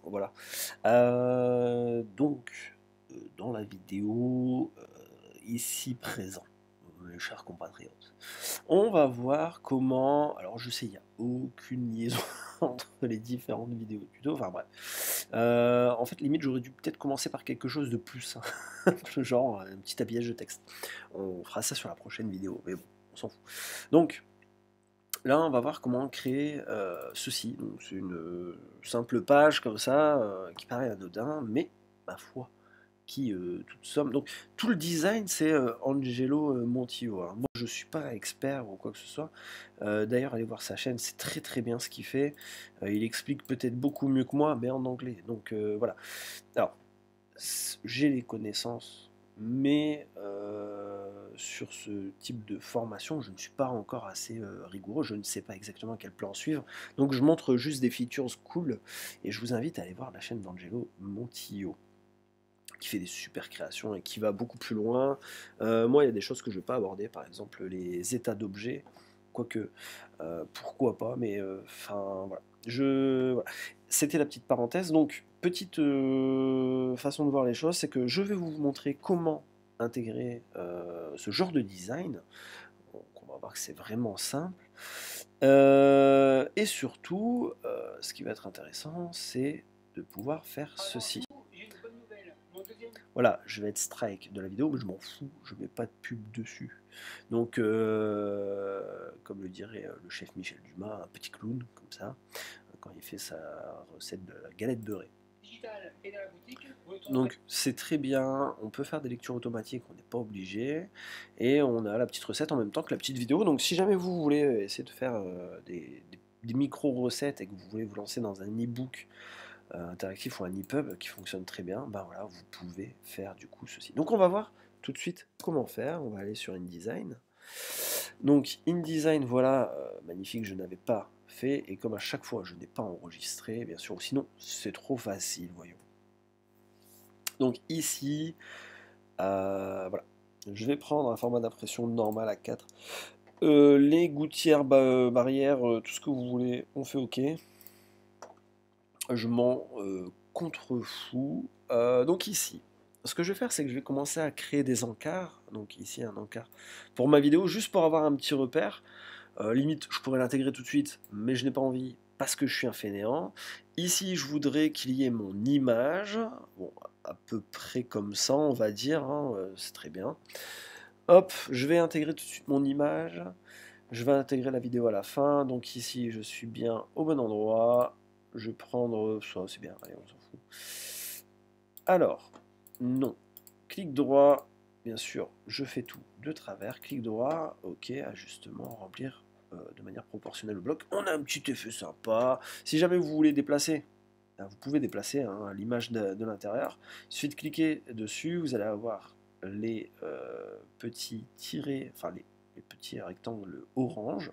Voilà. Donc, dans la vidéo, ici présent, mes chers compatriotes, on va voir comment. Alors, je sais, il n'y a aucune liaison entre les différentes vidéos tuto. Enfin, bref. En fait, limite, j'aurais dû peut-être commencer par quelque chose de plus simple, genre un petit habillage de texte. On fera ça sur la prochaine vidéo, mais bon, on s'en fout. Donc, là, on va voir comment créer ceci. C'est une simple page comme ça, qui paraît anodin, mais ma foi, qui toute somme. Donc tout le design, c'est Angelo Montillo. Alors, moi, je suis pas expert ou quoi que ce soit. D'ailleurs, allez voir sa chaîne, c'est très très bien ce qu'il fait. Il explique peut-être beaucoup mieux que moi, mais en anglais. Donc voilà. Alors, j'ai les connaissances, mais sur ce type de formation, je ne suis pas encore assez rigoureux, je ne sais pas exactement quel plan suivre, donc je montre juste des features cool, et je vous invite à aller voir la chaîne d'Angelo Montillo, qui fait des super créations et qui va beaucoup plus loin. Moi, il y a des choses que je ne vais pas aborder, par exemple les états d'objets, quoique, pourquoi pas, mais enfin, voilà. Voilà. C'était la petite parenthèse. Donc, petite façon de voir les choses, c'est que je vais vous montrer comment intégrer ce genre de design. Donc, on va voir que c'est vraiment simple. Et surtout, ce qui va être intéressant, c'est de pouvoir faire ceci. Voilà, je vais être strike de la vidéo, mais je m'en fous, je mets pas de pub dessus. Donc, comme le dirait le chef Michel Dumas, un petit clown, comme ça, quand il fait sa recette de la galette beurrée. Donc c'est très bien, on peut faire des lectures automatiques, on n'est pas obligé, et on a la petite recette en même temps que la petite vidéo. Donc si jamais vous voulez essayer de faire des micro-recettes et que vous voulez vous lancer dans un e-book interactif ou un EPUB qui fonctionne très bien, ben voilà, vous pouvez faire du coup ceci. Donc on va voir tout de suite comment faire. On va aller sur InDesign. Donc InDesign, voilà, magnifique, je n'avais pas fait, et comme à chaque fois je n'ai pas enregistré, bien sûr, sinon c'est trop facile, voyons. Donc ici, voilà, je vais prendre un format d'impression normal à 4. Les gouttières, barrières, tout ce que vous voulez, on fait OK. Je m'en contrefous. Donc ici, ce que je vais faire, c'est que je vais commencer à créer des encarts. Donc ici, un encart pour ma vidéo, juste pour avoir un petit repère. Limite, je pourrais l'intégrer tout de suite, mais je n'ai pas envie parce que je suis un fainéant. Ici, je voudrais qu'il y ait mon image. Bon, à peu près comme ça, on va dire, hein, c'est très bien. Hop, je vais intégrer tout de suite mon image. Je vais intégrer la vidéo à la fin. Donc ici, je suis bien au bon endroit. Je vais prendre ça, c'est bien, allez, on s'en fout. Alors, non. Clic droit, bien sûr, je fais tout de travers. Clic droit, ok, ajustement, remplir de manière proportionnelle le bloc. On a un petit effet sympa. Si jamais vous voulez déplacer, vous pouvez déplacer hein, l'image de l'intérieur. Il suffit de cliquer dessus, vous allez avoir les petits tirés, enfin les petits rectangles orange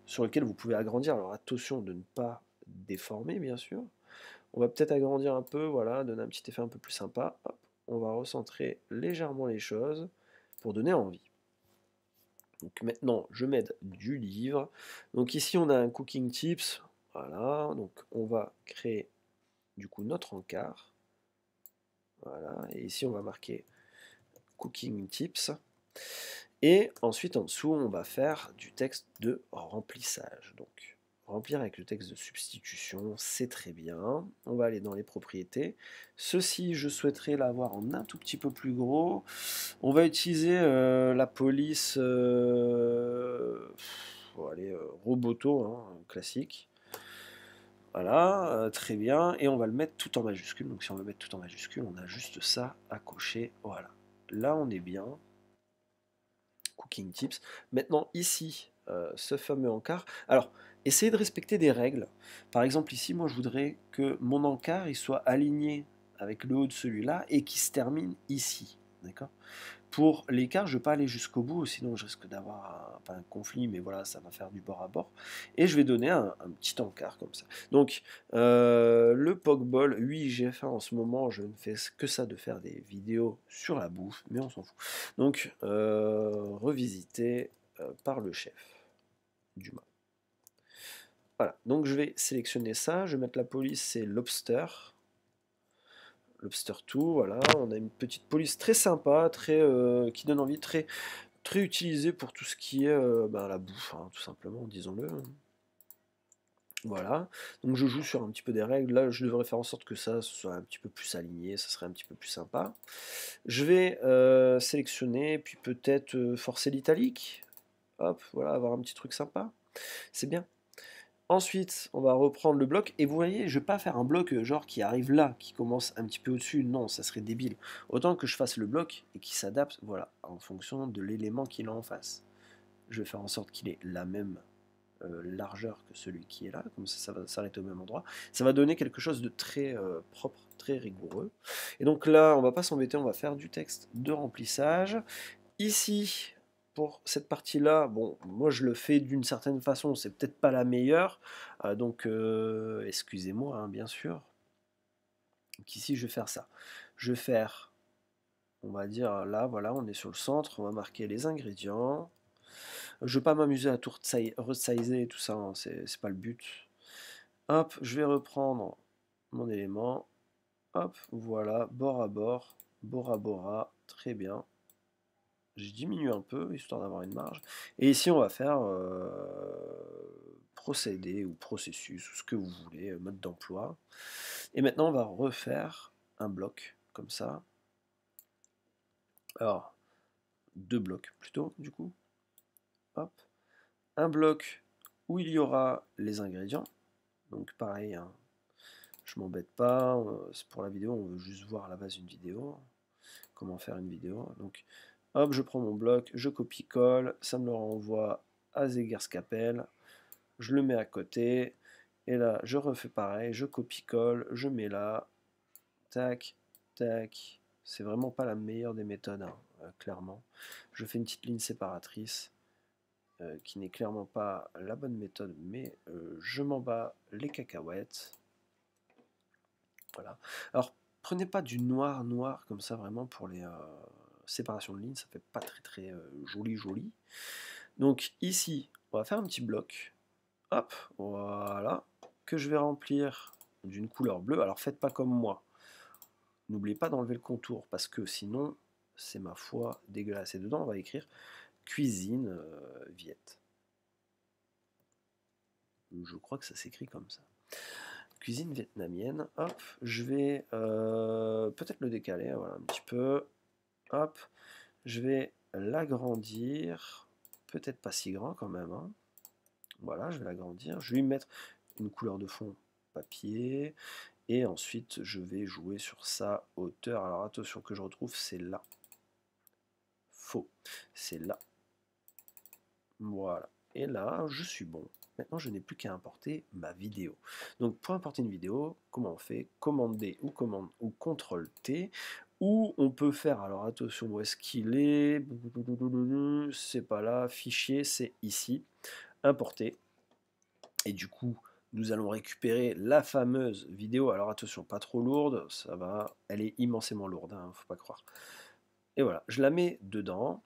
sur lesquels vous pouvez agrandir. Alors attention de ne pas déformer, bien sûr. On va peut-être agrandir un peu, voilà, donner un petit effet un peu plus sympa. Hop, on va recentrer légèrement les choses pour donner envie. Donc maintenant, je m'aide du livre. Donc ici, on a un cooking tips. Voilà, donc on va créer du coup notre encart. Voilà, et ici, on va marquer cooking tips. Et ensuite, en dessous, on va faire du texte de remplissage. Donc, remplir avec le texte de substitution, c'est très bien. On va aller dans les propriétés. Ceci, je souhaiterais l'avoir en un tout petit peu plus gros. On va utiliser la police Roboto, hein, classique. Voilà, très bien. Et on va le mettre tout en majuscule. Donc si on veut mettre tout en majuscule, on a juste ça à cocher. Voilà. Là, on est bien. Cooking tips. Maintenant, ici, ce fameux encart. Alors, essayez de respecter des règles. Par exemple, ici, moi, je voudrais que mon encart il soit aligné avec le haut de celui-là et qui se termine ici. D'accord. Pour l'écart, je ne vais pas aller jusqu'au bout, sinon je risque d'avoir pas un conflit, mais voilà, ça va faire du bord à bord. Et je vais donner un petit encart comme ça. Donc, le Pokeball, oui, j'ai faim en ce moment, je ne fais que ça de faire des vidéos sur la bouffe, mais on s'en fout. Donc, revisité par le chef Dumas. Voilà, donc je vais sélectionner ça, je vais mettre la police, c'est Lobster. Lobster tout, voilà, on a une petite police très sympa, qui donne envie, très utilisée pour tout ce qui est la bouffe, hein, tout simplement, disons-le. Voilà, donc je joue sur un petit peu des règles, là je devrais faire en sorte que ça soit un petit peu plus aligné, ça serait un petit peu plus sympa. Je vais sélectionner, puis peut-être forcer l'italique, hop, voilà, avoir un petit truc sympa, c'est bien. Ensuite, on va reprendre le bloc, et vous voyez, je ne vais pas faire un bloc genre qui arrive là, qui commence un petit peu au-dessus, non, ça serait débile. Autant que je fasse le bloc et qui s'adapte, voilà, en fonction de l'élément qu'il a en face. Je vais faire en sorte qu'il ait la même largeur que celui qui est là, comme ça va s'arrêter au même endroit. Ça va donner quelque chose de très propre, très rigoureux. Et donc là, on va pas s'embêter, on va faire du texte de remplissage. Ici, pour cette partie-là, bon, moi je le fais d'une certaine façon, c'est peut-être pas la meilleure, donc excusez-moi, hein, bien sûr. Donc ici, je vais faire ça. Je vais faire, on va dire là, voilà, on est sur le centre, on va marquer les ingrédients. Je ne vais pas m'amuser à tout resizer et tout ça, hein, c'est pas le but. Hop, je vais reprendre mon élément. Hop, voilà, bord à bord, Bora Bora, très bien. Je diminue un peu, histoire d'avoir une marge. Et ici, on va faire procédé ou processus, ou ce que vous voulez, mode d'emploi. Et maintenant, on va refaire un bloc, comme ça. Alors, deux blocs plutôt, du coup. Hop. Un bloc où il y aura les ingrédients. Donc pareil, hein, je m'embête pas, c'est pour la vidéo, on veut juste voir à la base une vidéo, comment faire une vidéo. Donc hop, je prends mon bloc, je copie-colle, ça me le renvoie à Zegerskapelle, je le mets à côté, et là je refais pareil, je copie-colle, je mets là, tac, tac. C'est vraiment pas la meilleure des méthodes, hein, clairement. Je fais une petite ligne séparatrice, qui n'est clairement pas la bonne méthode, mais je m'en bats les cacahuètes. Voilà. Alors, prenez pas du noir noir comme ça vraiment pour les séparations de lignes, ça fait pas très joli joli. Donc ici, on va faire un petit bloc. Hop, voilà, que je vais remplir d'une couleur bleue. Alors faites pas comme moi. N'oubliez pas d'enlever le contour parce que sinon, c'est ma foi dégueulasse. Et dedans, on va écrire cuisine Viette. Je crois que ça s'écrit comme ça. Cuisine vietnamienne, hop, je vais peut-être le décaler, voilà, un petit peu, hop, je vais l'agrandir, peut-être pas si grand quand même, hein. Voilà, je vais l'agrandir, je vais lui mettre une couleur de fond papier, et ensuite je vais jouer sur sa hauteur. Alors attention que je retrouve, c'est là, faux, c'est là, voilà, et là je suis bon. Maintenant, je n'ai plus qu'à importer ma vidéo. Donc, pour importer une vidéo, comment on fait? Commande D ou CTRL T. Ou on peut faire, alors attention, où est-ce qu'il est? C'est pas là, fichier, c'est ici. Importer. Et du coup, nous allons récupérer la fameuse vidéo. Alors attention, pas trop lourde, ça va. Elle est immensément lourde, hein, faut pas croire. Et voilà, je la mets dedans.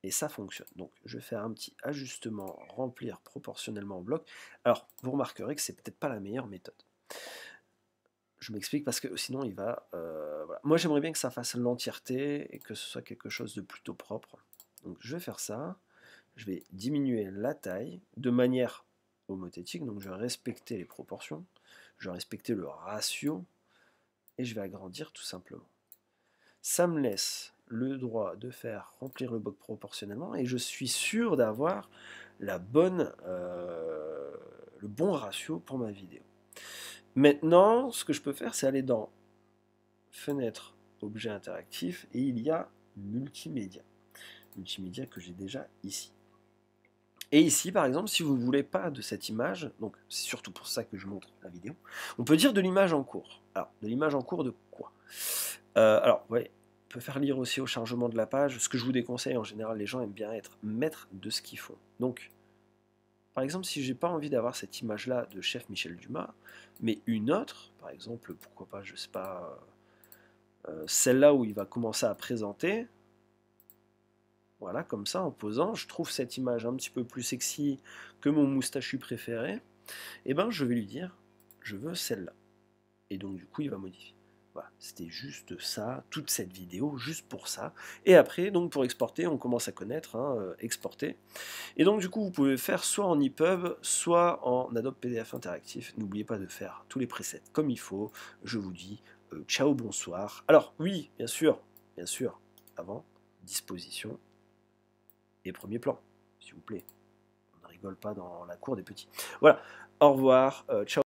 Et ça fonctionne. Donc je vais faire un petit ajustement, remplir proportionnellement au bloc. Alors vous remarquerez que c'est peut-être pas la meilleure méthode. Je m'explique parce que sinon il va... voilà. Moi j'aimerais bien que ça fasse l'entièreté et que ce soit quelque chose de plutôt propre. Donc je vais faire ça. Je vais diminuer la taille de manière homothétique. Donc je vais respecter les proportions. Je vais respecter le ratio. Et je vais agrandir tout simplement. Ça me laisse le droit de faire remplir le bloc proportionnellement et je suis sûr d'avoir le bon ratio pour ma vidéo. Maintenant, ce que je peux faire, c'est aller dans Fenêtre, Objet interactif, et il y a Multimédia. Multimédia que j'ai déjà ici. Et ici, par exemple, si vous ne voulez pas de cette image, donc c'est surtout pour ça que je montre la vidéo, on peut dire de l'image en cours. Alors, de l'image en cours de quoi? Alors, vous voyez, on peut faire lire aussi au chargement de la page. Ce que je vous déconseille, en général, les gens aiment bien être maîtres de ce qu'ils font. Donc, par exemple, si j'ai pas envie d'avoir cette image-là de chef Michel Dumas, mais une autre, par exemple, pourquoi pas, je sais pas, celle-là où il va commencer à présenter, voilà, comme ça, en posant, je trouve cette image un petit peu plus sexy que mon moustachu préféré, et ben je vais lui dire, je veux celle-là. Et donc, du coup, il va modifier. Voilà, c'était juste ça, toute cette vidéo, juste pour ça. Et après, donc pour exporter, on commence à connaître, hein, exporter. Et donc du coup, vous pouvez faire soit en EPUB, soit en Adobe PDF Interactif. N'oubliez pas de faire tous les presets comme il faut. Je vous dis ciao, bonsoir. Alors oui, bien sûr, avant, disposition et premier plan, s'il vous plaît. On ne rigole pas dans la cour des petits. Voilà, au revoir, ciao.